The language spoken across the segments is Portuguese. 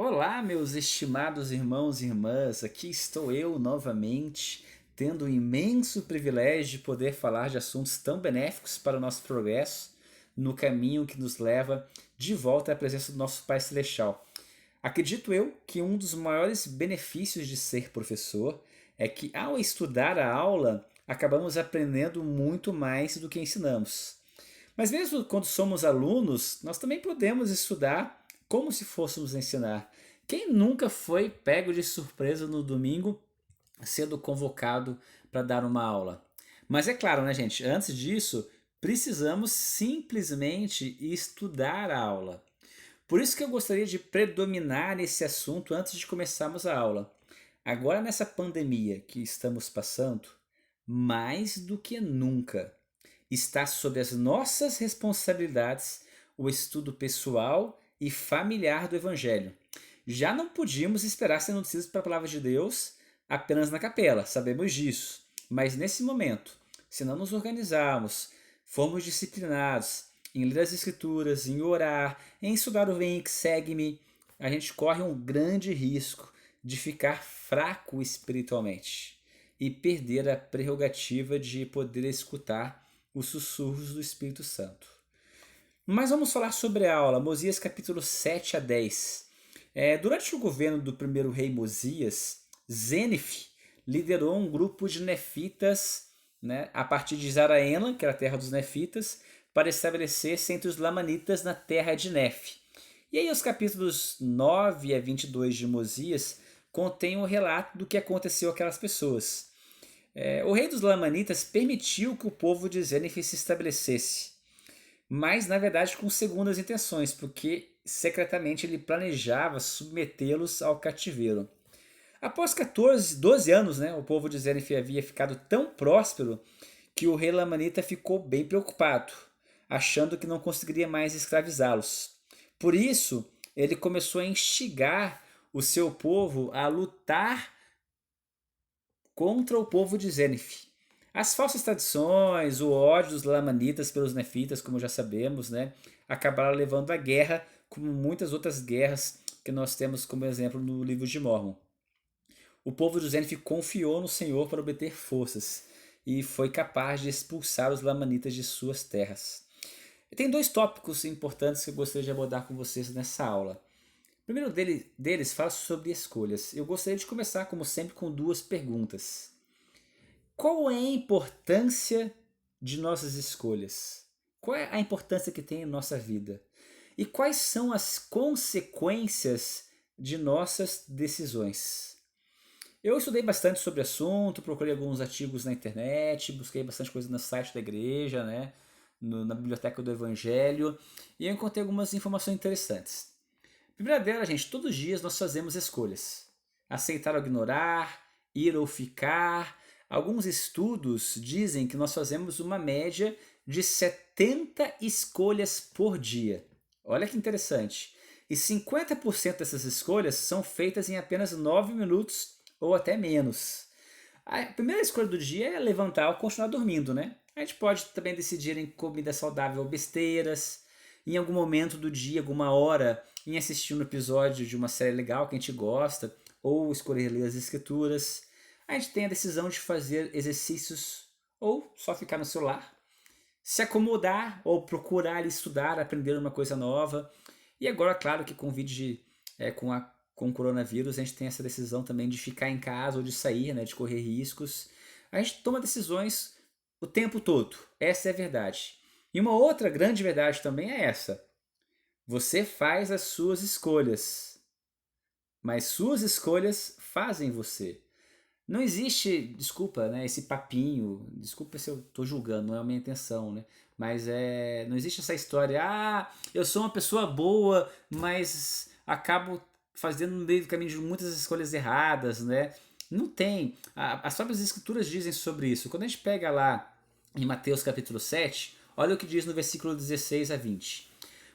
Olá, meus estimados irmãos e irmãs, aqui estou eu novamente, tendo o imenso privilégio de poder falar de assuntos tão benéficos para o nosso progresso, no caminho que nos leva de volta à presença do nosso Pai Celestial. Acredito eu que um dos maiores benefícios de ser professor é que, ao estudar a aula, acabamos aprendendo muito mais do que ensinamos. Mas mesmo quando somos alunos, nós também podemos estudar como se fôssemos ensinar. Quem nunca foi pego de surpresa no domingo sendo convocado para dar uma aula? Mas é claro, né, gente? Antes disso, precisamos simplesmente estudar a aula. Por isso que eu gostaria de predominar esse assunto antes de começarmos a aula. Agora, nessa pandemia que estamos passando, mais do que nunca, está sob as nossas responsabilidades o estudo pessoal e familiar do Evangelho. Já não podíamos esperar ser notícias para a palavra de Deus apenas na capela, sabemos disso. Mas nesse momento, se não nos organizarmos, formos disciplinados em ler as Escrituras, em orar, em estudar o Vem que segue-me, a gente corre um grande risco de ficar fraco espiritualmente e perder a prerrogativa de poder escutar os sussurros do Espírito Santo. Mas vamos falar sobre a aula, Mosias capítulo 7 a 10. Durante o governo do primeiro rei Mosias, Zênif liderou um grupo de nefitas, né, a partir de Zaraena, que era a terra dos nefitas, para estabelecer-se entre os lamanitas na terra de Nef. E aí os capítulos 9 a 22 de Mosias contêm o relato do que aconteceu àquelas pessoas. O rei dos lamanitas permitiu que o povo de Zênif se estabelecesse, mas na verdade com segundas intenções, porque secretamente ele planejava submetê-los ao cativeiro. Após 14, 12 anos, né, o povo de Zênif havia ficado tão próspero que o rei lamanita ficou bem preocupado, achando que não conseguiria mais escravizá-los. Por isso, ele começou a instigar o seu povo a lutar contra o povo de Zênif. As falsas tradições, o ódio dos lamanitas pelos nefitas, como já sabemos, né, acabaram levando à guerra, como muitas outras guerras que nós temos como exemplo no livro de Mórmon. O povo de Zênif confiou no Senhor para obter forças e foi capaz de expulsar os lamanitas de suas terras. E tem dois tópicos importantes que eu gostaria de abordar com vocês nessa aula. O primeiro deles fala sobre escolhas. Eu gostaria de começar, como sempre, com duas perguntas. Qual é a importância de nossas escolhas? Qual é a importância que tem em nossa vida? E quais são as consequências de nossas decisões? Eu estudei bastante sobre o assunto, procurei alguns artigos na internet, busquei bastante coisa no site da igreja, né, na biblioteca do Evangelho, e eu encontrei algumas informações interessantes. Primeira delas, gente, todos os dias nós fazemos escolhas. Aceitar ou ignorar, ir ou ficar. Alguns estudos dizem que nós fazemos uma média de 70 escolhas por dia. Olha que interessante. E 50% dessas escolhas são feitas em apenas 9 minutos ou até menos. A primeira escolha do dia é levantar ou continuar dormindo, né? A gente pode também decidir em comida saudável ou besteiras, em algum momento do dia, alguma hora, em assistir um episódio de uma série legal que a gente gosta, ou escolher ler as escrituras. A gente tem a decisão de fazer exercícios ou só ficar no celular, se acomodar ou procurar estudar, aprender uma coisa nova. E agora, claro que com o coronavírus, a gente tem essa decisão também de ficar em casa ou de sair, né, de correr riscos. A gente toma decisões o tempo todo. Essa é a verdade. E uma outra grande verdade também é essa. Você faz as suas escolhas, mas suas escolhas fazem você. Não existe, desculpa, né, esse papinho, desculpa se eu estou julgando, não é a minha intenção, né? Mas não existe essa história, eu sou uma pessoa boa, mas acabo fazendo no meio do caminho de muitas escolhas erradas, né? Não tem. As próprias escrituras dizem sobre isso. Quando a gente pega lá em Mateus capítulo 7, olha o que diz no versículo 16 a 20.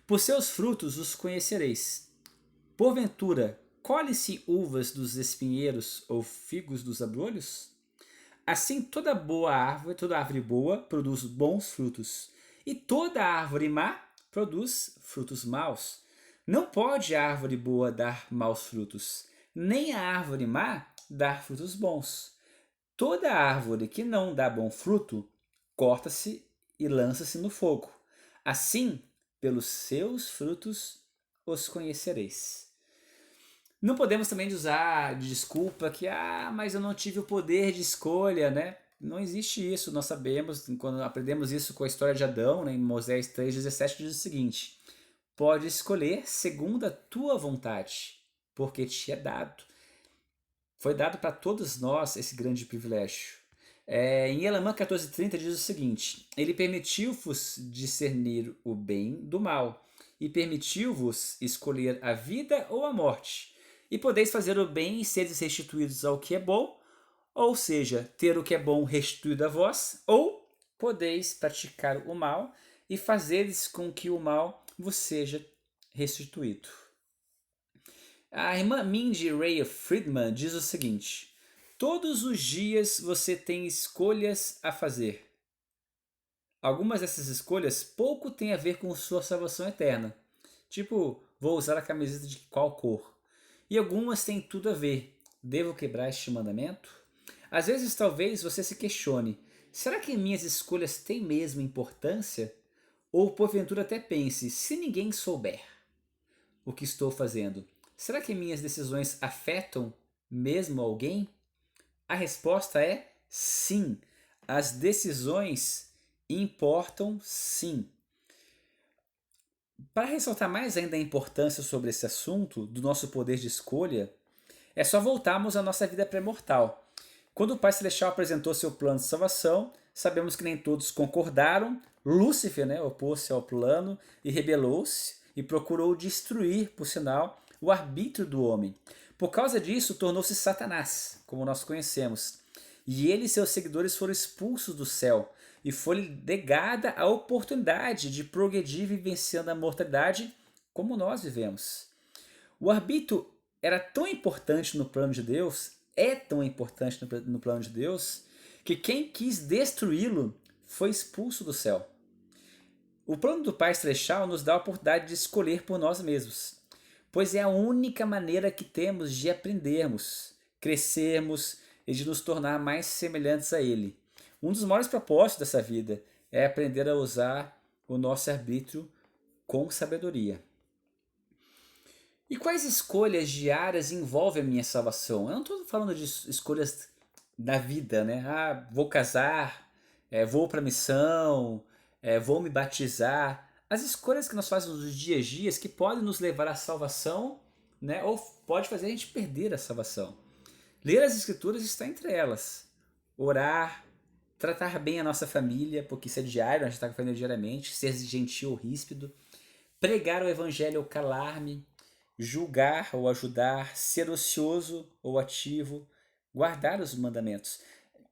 Por seus frutos os conhecereis. Porventura, colhe-se uvas dos espinheiros ou figos dos abrolhos? Assim toda árvore boa produz bons frutos, e toda árvore má produz frutos maus. Não pode a árvore boa dar maus frutos, nem a árvore má dar frutos bons. Toda árvore que não dá bom fruto, corta-se e lança-se no fogo. Assim, pelos seus frutos os conhecereis. Não podemos também usar de desculpa que, mas eu não tive o poder de escolha, né? Não existe isso, nós sabemos, quando aprendemos isso com a história de Adão, né, em Moisés 3,17 diz o seguinte: pode escolher segundo a tua vontade, porque te é dado. Foi dado para todos nós esse grande privilégio. Em Elamã 14,30 diz o seguinte: ele permitiu-vos discernir o bem do mal, e permitiu-vos escolher a vida ou a morte. E podeis fazer o bem e seres restituídos ao que é bom, ou seja, ter o que é bom restituído a vós, ou podeis praticar o mal e fazeres com que o mal vos seja restituído. A irmã Mindy Ray Friedman diz o seguinte: todos os dias você tem escolhas a fazer. Algumas dessas escolhas pouco têm a ver com sua salvação eterna. Tipo, vou usar a camiseta de qual cor? E algumas têm tudo a ver. Devo quebrar este mandamento? Às vezes, talvez você se questione: será que minhas escolhas têm mesmo importância? Ou porventura até pense: se ninguém souber o que estou fazendo, será que minhas decisões afetam mesmo alguém? A resposta é sim. As decisões importam sim. Para ressaltar mais ainda a importância sobre esse assunto do nosso poder de escolha, é só voltarmos à nossa vida pré-mortal. Quando o Pai Celestial apresentou seu plano de salvação, sabemos que nem todos concordaram. Lúcifer, opôs-se ao plano e rebelou-se e procurou destruir, por sinal, o arbítrio do homem. Por causa disso, tornou-se Satanás, como nós conhecemos. E ele e seus seguidores foram expulsos do céu, e foi-lhe negada a oportunidade de progredir vivenciando a mortalidade como nós vivemos. O arbítrio era tão importante no plano de Deus, é tão importante no plano de Deus, que quem quis destruí-lo foi expulso do céu. O plano do Pai Celestial nos dá a oportunidade de escolher por nós mesmos, pois é a única maneira que temos de aprendermos, crescermos e de nos tornar mais semelhantes a Ele. Um dos maiores propósitos dessa vida é aprender a usar o nosso arbítrio com sabedoria. E quais escolhas diárias envolvem a minha salvação? Eu não estou falando de escolhas da vida, né? Vou casar, vou para a missão, vou me batizar. As escolhas que nós fazemos nos dias a dias que podem nos levar à salvação, né? Ou pode fazer a gente perder a salvação. Ler as escrituras está entre elas. Orar, tratar bem a nossa família, porque isso é diário, a gente está fazendo diariamente, ser gentil ou ríspido, pregar o evangelho ou calar-me, julgar ou ajudar, ser ocioso ou ativo, guardar os mandamentos.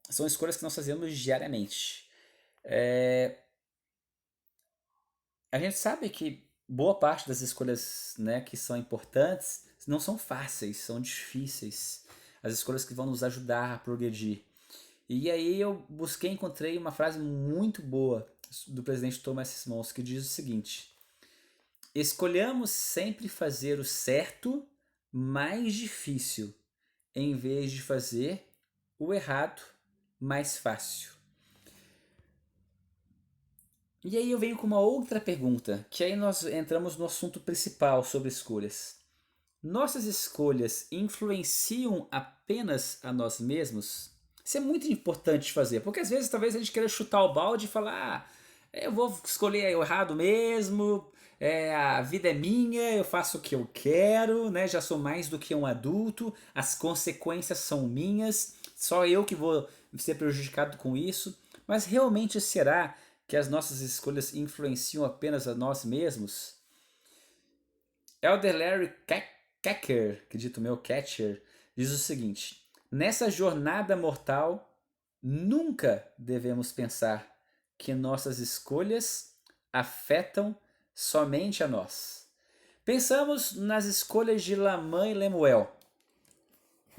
São escolhas que nós fazemos diariamente. A gente sabe que boa parte das escolhas, né, que são importantes não são fáceis, são difíceis. As escolhas que vão nos ajudar a progredir. E aí eu busquei e encontrei uma frase muito boa do presidente Thomas Smalls que diz o seguinte: escolhamos sempre fazer o certo mais difícil, em vez de fazer o errado mais fácil. E aí eu venho com uma outra pergunta, que aí nós entramos no assunto principal sobre escolhas. Nossas escolhas influenciam apenas a nós mesmos? Isso é muito importante fazer, porque às vezes talvez a gente queira chutar o balde e falar: eu vou escolher o errado mesmo, a vida é minha, eu faço o que eu quero, né? Já sou mais do que um adulto, as consequências são minhas, só eu que vou ser prejudicado com isso. Mas realmente será que as nossas escolhas influenciam apenas a nós mesmos? Elder Larry Catcher, acredito meu, Catcher, diz o seguinte: nessa jornada mortal, nunca devemos pensar que nossas escolhas afetam somente a nós. Pensamos nas escolhas de Lamã e Lemuel.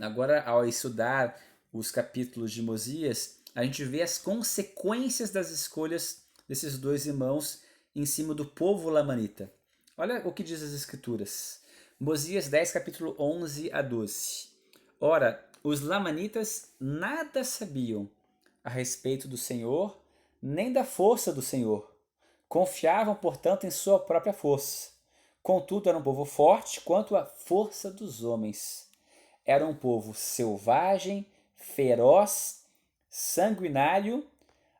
Agora, ao estudar os capítulos de Mosias, a gente vê as consequências das escolhas desses dois irmãos em cima do povo lamanita. Olha o que diz as Escrituras. Mosias 10, capítulo 11 a 12. Ora, os lamanitas nada sabiam a respeito do Senhor, nem da força do Senhor. Confiavam, portanto, em sua própria força. Contudo, era um povo forte quanto à força dos homens. Era um povo selvagem, feroz, sanguinário,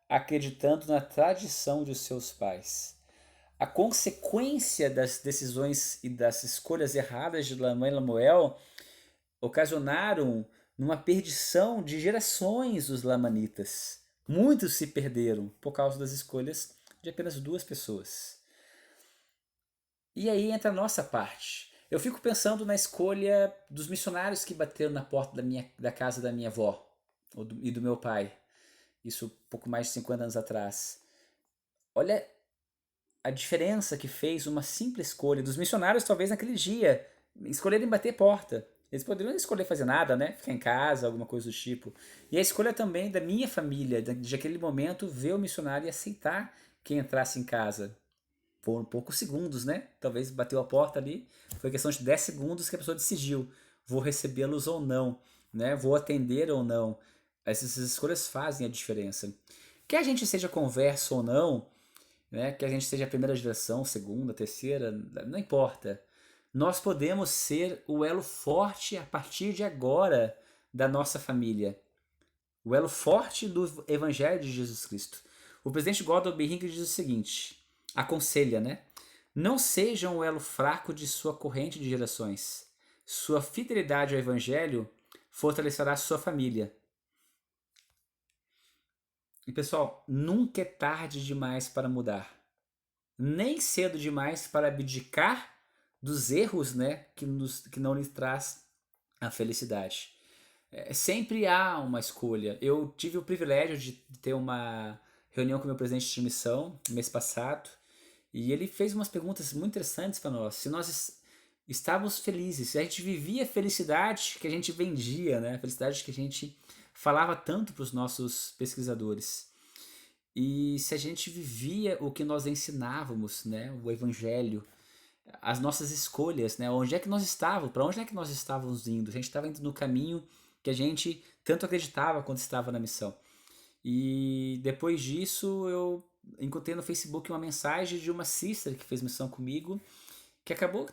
acreditando na tradição de seus pais. A consequência das decisões e das escolhas erradas de Lamã e Lamuel ocasionaram numa perdição de gerações dos lamanitas. Muitos se perderam por causa das escolhas de apenas duas pessoas. E aí entra a nossa parte. Eu fico pensando na escolha dos missionários que bateram na porta da casa da minha avó e do meu pai. Isso pouco mais de 50 anos atrás. Olha a diferença que fez uma simples escolha dos missionários, talvez naquele dia, escolherem bater porta. Eles poderiam não escolher fazer nada, né? Ficar em casa, alguma coisa do tipo. E a escolha também da minha família, de aquele momento, ver o missionário e aceitar que entrasse em casa. Foram poucos segundos, né? Talvez bateu a porta ali, foi questão de 10 segundos que a pessoa decidiu: vou recebê-los ou não, né? Vou atender ou não. Essas escolhas fazem a diferença. Que a gente seja converso ou não, né? Que a gente seja a primeira geração, segunda, terceira, não importa. Nós podemos ser o elo forte a partir de agora da nossa família. O elo forte do Evangelho de Jesus Cristo. O presidente Gordon B. Hinckley diz o seguinte, aconselha, né? Não sejam o elo fraco de sua corrente de gerações. Sua fidelidade ao Evangelho fortalecerá sua família. E pessoal, nunca é tarde demais para mudar. Nem cedo demais para abdicar dos erros, né, que não lhes traz a felicidade. Sempre há uma escolha. Eu tive o privilégio de ter uma reunião com o meu presidente de missão mês passado e ele fez umas perguntas muito interessantes para nós. Se nós estávamos felizes, se a gente vivia a felicidade que a gente vendia, né, a felicidade que a gente falava tanto para os nossos pesquisadores. E se a gente vivia o que nós ensinávamos, né, o evangelho, as nossas escolhas, né, onde é que nós estávamos, para onde é que nós estávamos indo? A gente estava indo no caminho que a gente tanto acreditava quando estava na missão. E depois disso eu encontrei no Facebook uma mensagem de uma sister que fez missão comigo, que acabou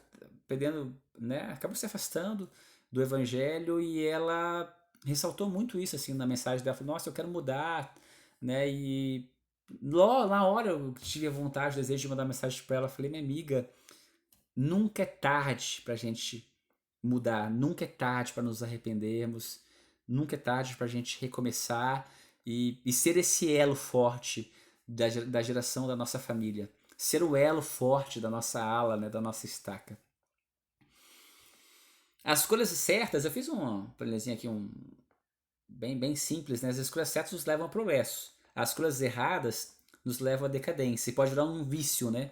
perdendo, né, acabou se afastando do evangelho e ela ressaltou muito isso assim na mensagem dela, falou, nossa, eu quero mudar, né? E logo na hora eu tive a vontade, o desejo de mandar mensagem para ela, falei, minha amiga, nunca é tarde para a gente mudar, nunca é tarde para nos arrependermos, nunca é tarde para a gente recomeçar e ser esse elo forte da geração da nossa família, ser o elo forte da nossa ala, né, da nossa estaca. As escolhas certas, eu fiz um planejinho aqui, bem simples, né? As escolhas certas nos levam ao progresso. As escolhas erradas nos levam à decadência. E pode virar um vício, né?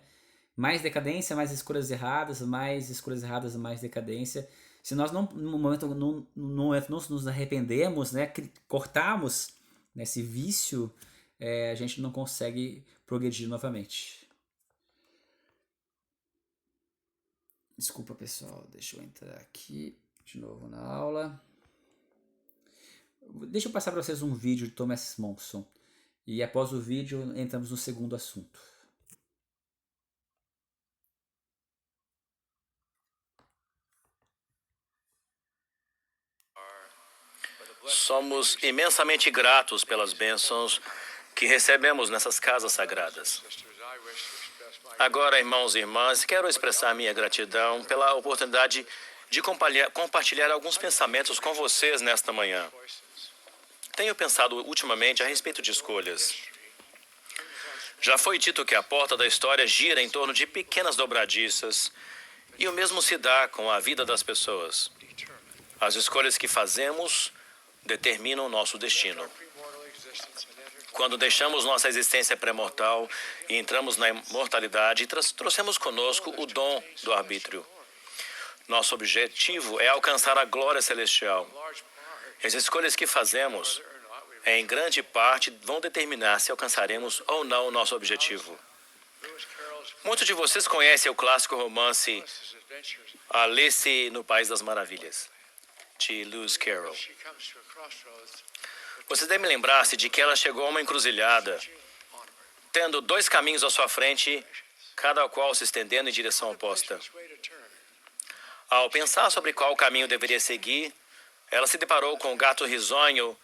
Mais decadência, mais escolhas erradas, mais decadência. Se nós não, no momento não nos arrependemos, né? Cortarmos esse vício, a gente não consegue progredir novamente. Desculpa, pessoal. Deixa eu entrar aqui de novo na aula. Deixa eu passar para vocês um vídeo de Thomas Monson. E após o vídeo, entramos no segundo assunto. Somos imensamente gratos pelas bênçãos que recebemos nessas casas sagradas. Agora, irmãos e irmãs, quero expressar minha gratidão pela oportunidade de compartilhar alguns pensamentos com vocês nesta manhã. Tenho pensado ultimamente a respeito de escolhas. Já foi dito que a porta da história gira em torno de pequenas dobradiças, e o mesmo se dá com a vida das pessoas. As escolhas que fazemos determinam o nosso destino. Quando deixamos nossa existência pré-mortal e entramos na imortalidade, trouxemos conosco o dom do arbítrio. Nosso objetivo é alcançar a glória celestial. As escolhas que fazemos, em grande parte, vão determinar se alcançaremos ou não o nosso objetivo. Muitos de vocês conhecem o clássico romance Alice no País das Maravilhas, de Lewis Carroll. Vocês devem lembrar-se de que ela chegou a uma encruzilhada, tendo dois caminhos à sua frente, cada qual se estendendo em direção oposta. Ao pensar sobre qual caminho deveria seguir, ela se deparou com o gato risonho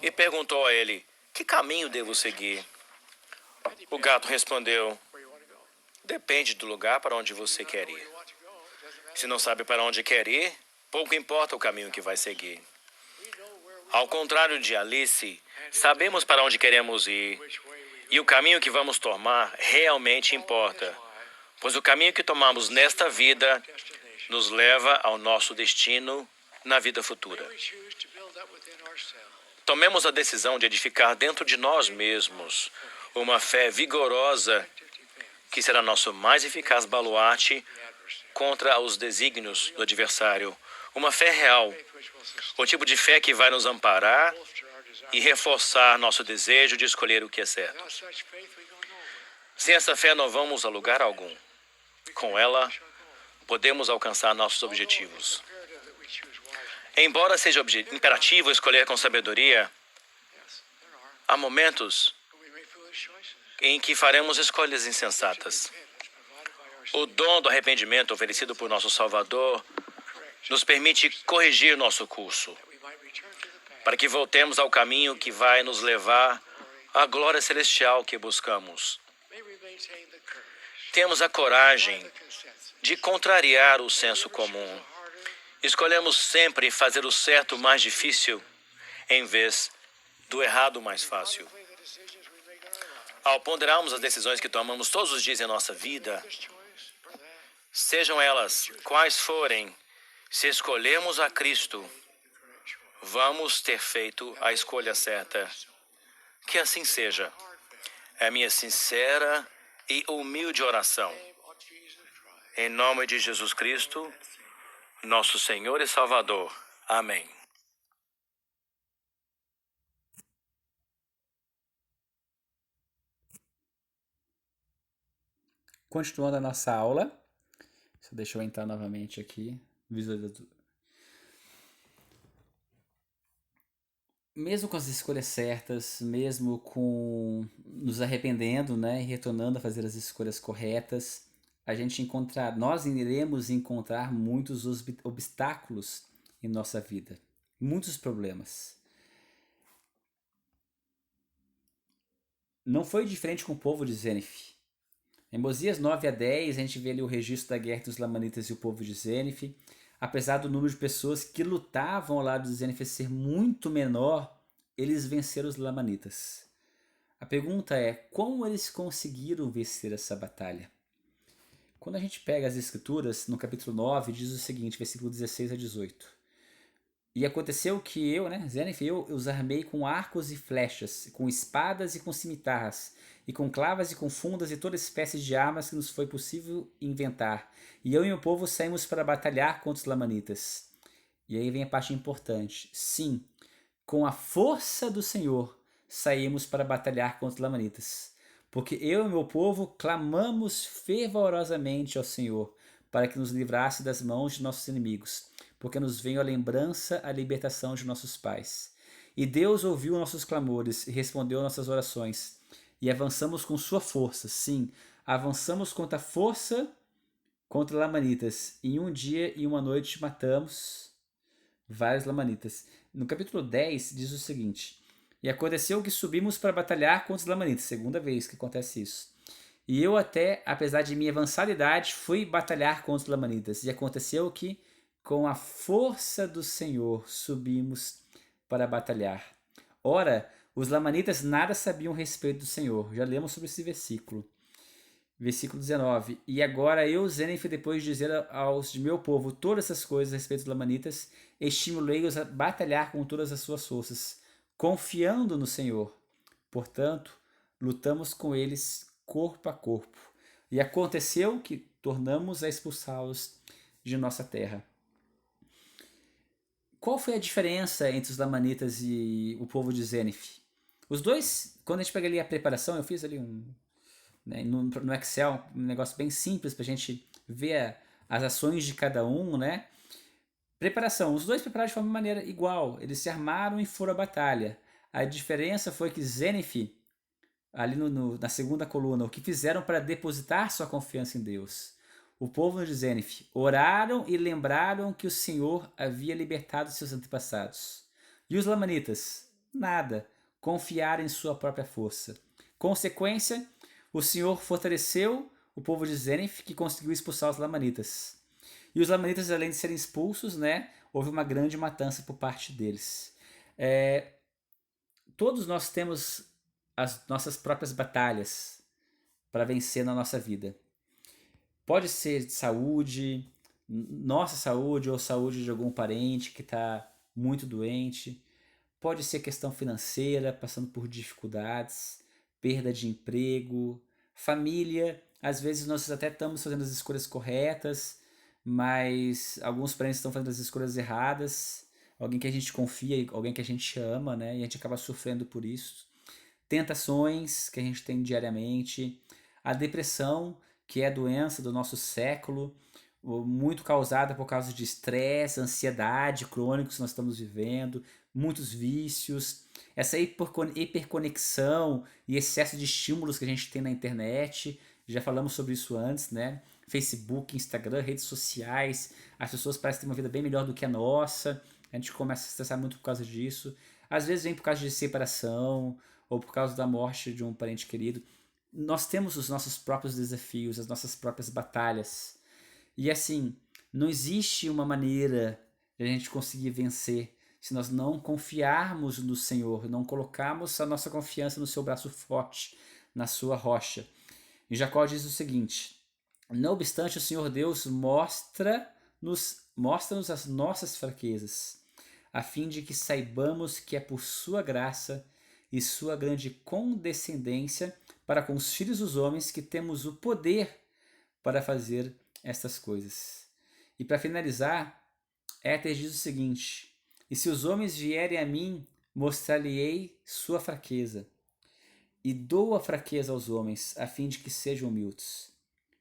e perguntou a ele: que caminho devo seguir? O gato respondeu: depende do lugar para onde você quer ir. Se não sabe para onde quer ir, pouco importa o caminho que vai seguir. Ao contrário de Alice, sabemos para onde queremos ir e o caminho que vamos tomar realmente importa, pois o caminho que tomamos nesta vida nos leva ao nosso destino na vida futura. Tomemos a decisão de edificar dentro de nós mesmos uma fé vigorosa que será nosso mais eficaz baluarte contra os desígnios do adversário. Uma fé real, o tipo de fé que vai nos amparar e reforçar nosso desejo de escolher o que é certo. Sem essa fé não vamos a lugar algum. Com ela, podemos alcançar nossos objetivos. Embora seja imperativo escolher com sabedoria, há momentos em que faremos escolhas insensatas. O dom do arrependimento oferecido por nosso Salvador nos permite corrigir nosso curso, para que voltemos ao caminho que vai nos levar à glória celestial que buscamos. Temos a coragem de contrariar o senso comum. Escolhemos sempre fazer o certo mais difícil, em vez do errado mais fácil. Ao ponderarmos as decisões que tomamos todos os dias em nossa vida, sejam elas quais forem, se escolhermos a Cristo, vamos ter feito a escolha certa. Que assim seja. É a minha sincera e humilde oração. Em nome de Jesus Cristo, nosso Senhor e Salvador. Amém. Continuando a nossa aula, deixa eu entrar novamente aqui, visualizador. Mesmo com as escolhas certas, mesmo com nos arrependendo, né, e retornando a fazer as escolhas corretas, nós iremos encontrar muitos obstáculos em nossa vida, muitos problemas. Não foi diferente com o povo de Zénif. Em Mosias 9-10, a gente vê ali o registro da guerra dos Lamanitas e o povo de Zénif. Apesar do número de pessoas que lutavam ao lado de Zénif ser muito menor, eles venceram os Lamanitas. A pergunta é, como eles conseguiram vencer essa batalha? Quando a gente pega as escrituras, no capítulo 9, diz o seguinte, versículo 16 a 18. E aconteceu que Zénif, eu os armei com arcos e flechas, com espadas e com cimitarras, e com clavas e com fundas e toda espécie de armas que nos foi possível inventar. E eu e meu povo saímos para batalhar contra os Lamanitas. E aí vem a parte importante. Sim, com a força do Senhor saímos para batalhar contra os Lamanitas. Porque eu e meu povo clamamos fervorosamente ao Senhor, para que nos livrasse das mãos de nossos inimigos, porque nos veio a lembrança, a libertação de nossos pais. E Deus ouviu nossos clamores e respondeu nossas orações. E avançamos com sua força, sim, avançamos contra a força contra Lamanitas. Em um dia e uma noite matamos vários Lamanitas. No capítulo 10 diz o seguinte: e aconteceu que subimos para batalhar contra os Lamanitas, segunda vez que acontece isso. E eu até, apesar de minha avançada idade, fui batalhar contra os Lamanitas. E aconteceu que, com a força do Senhor, subimos para batalhar. Ora, os Lamanitas nada sabiam a respeito do Senhor. Já lemos sobre esse versículo. Versículo 19. E agora eu, Zénif, depois de dizer aos de meu povo todas essas coisas a respeito dos Lamanitas, estimulei-os a batalhar com todas as suas forças, confiando no Senhor. Portanto, lutamos com eles corpo a corpo. E aconteceu que tornamos a expulsá-los de nossa terra. Qual foi a diferença entre os Lamanitas e o povo de Zénif? Os dois, quando a gente pega ali a preparação, eu fiz ali né? No Excel, um negócio bem simples para a gente ver as ações de cada um, né? Preparação. Os dois prepararam de forma maneira igual. Eles se armaram e foram à batalha. A diferença foi que Zenith, ali na segunda coluna, o que fizeram para depositar sua confiança em Deus. O povo de Zenith oraram e lembraram que o Senhor havia libertado seus antepassados. E os lamanitas? Nada. Confiaram em sua própria força. Consequência, o Senhor fortaleceu o povo de Zenith, que conseguiu expulsar os lamanitas. E os lamanitas, além de serem expulsos, né, houve uma grande matança por parte deles. Todos nós temos as nossas próprias batalhas para vencer na nossa vida. Pode ser de saúde, nossa saúde ou saúde de algum parente que está muito doente. Pode ser questão financeira, passando por dificuldades, perda de emprego, família. Às vezes nós até estamos fazendo as escolhas corretas, mas alguns parentes estão fazendo as escolhas erradas. Alguém que a gente confia, alguém que a gente ama, né? E a gente acaba sofrendo por isso. Tentações que a gente tem diariamente. A depressão, que é a doença do nosso século, muito causada por causa de estresse, ansiedade crônicos que nós estamos vivendo, muitos vícios, essa hiperconexão e excesso de estímulos que a gente tem na internet. Já falamos sobre isso antes, né? Facebook, Instagram, redes sociais, as pessoas parecem ter uma vida bem melhor do que a nossa. A gente começa a se estressar muito por causa disso. Às vezes vem por causa de separação ou por causa da morte de um parente querido. Nós temos os nossos próprios desafios, as nossas próprias batalhas. E assim, não existe uma maneira de a gente conseguir vencer se nós não confiarmos no Senhor, não colocarmos a nossa confiança no seu braço forte, na sua rocha. E Jacó diz o seguinte: não obstante, o Senhor Deus mostra-nos as nossas fraquezas, a fim de que saibamos que é por sua graça e sua grande condescendência para com os filhos dos homens que temos o poder para fazer estas coisas. E para finalizar, Éter diz o seguinte: e se os homens vierem a mim, mostrar-lhe-ei sua fraqueza, e dou a fraqueza aos homens, a fim de que sejam humildes.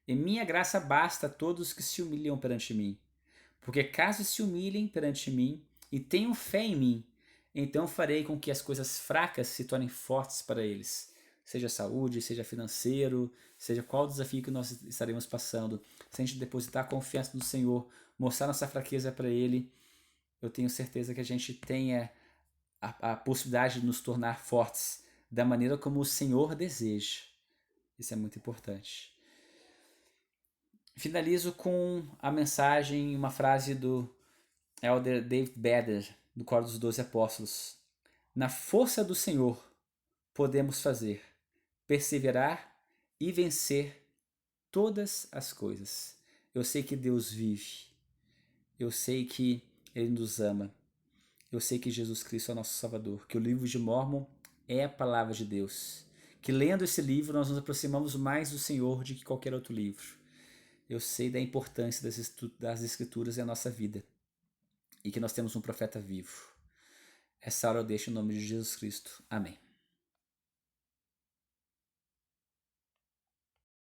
E minha graça basta a todos que se humilham perante mim. Porque caso se humilhem perante mim e tenham fé em mim, então farei com que as coisas fracas se tornem fortes para eles. Seja saúde, seja financeiro, seja qual desafio que nós estaremos passando. Se a gente depositar confiança no Senhor, mostrar nossa fraqueza para Ele, eu tenho certeza que a gente tenha a possibilidade de nos tornar fortes da maneira como o Senhor deseja. Isso é muito importante. Finalizo com a mensagem, uma frase do Elder David Beder, do Coro dos 12 Apóstolos. Na força do Senhor podemos fazer, perseverar e vencer todas as coisas. Eu sei que Deus vive. Eu sei que Ele nos ama. Eu sei que Jesus Cristo é o nosso Salvador. Que o livro de Mórmon é a palavra de Deus. Que lendo esse livro nós nos aproximamos mais do Senhor do que qualquer outro livro. Eu sei da importância das Escrituras em nossa vida. E que nós temos um profeta vivo. Essa hora eu deixo em nome de Jesus Cristo. Amém.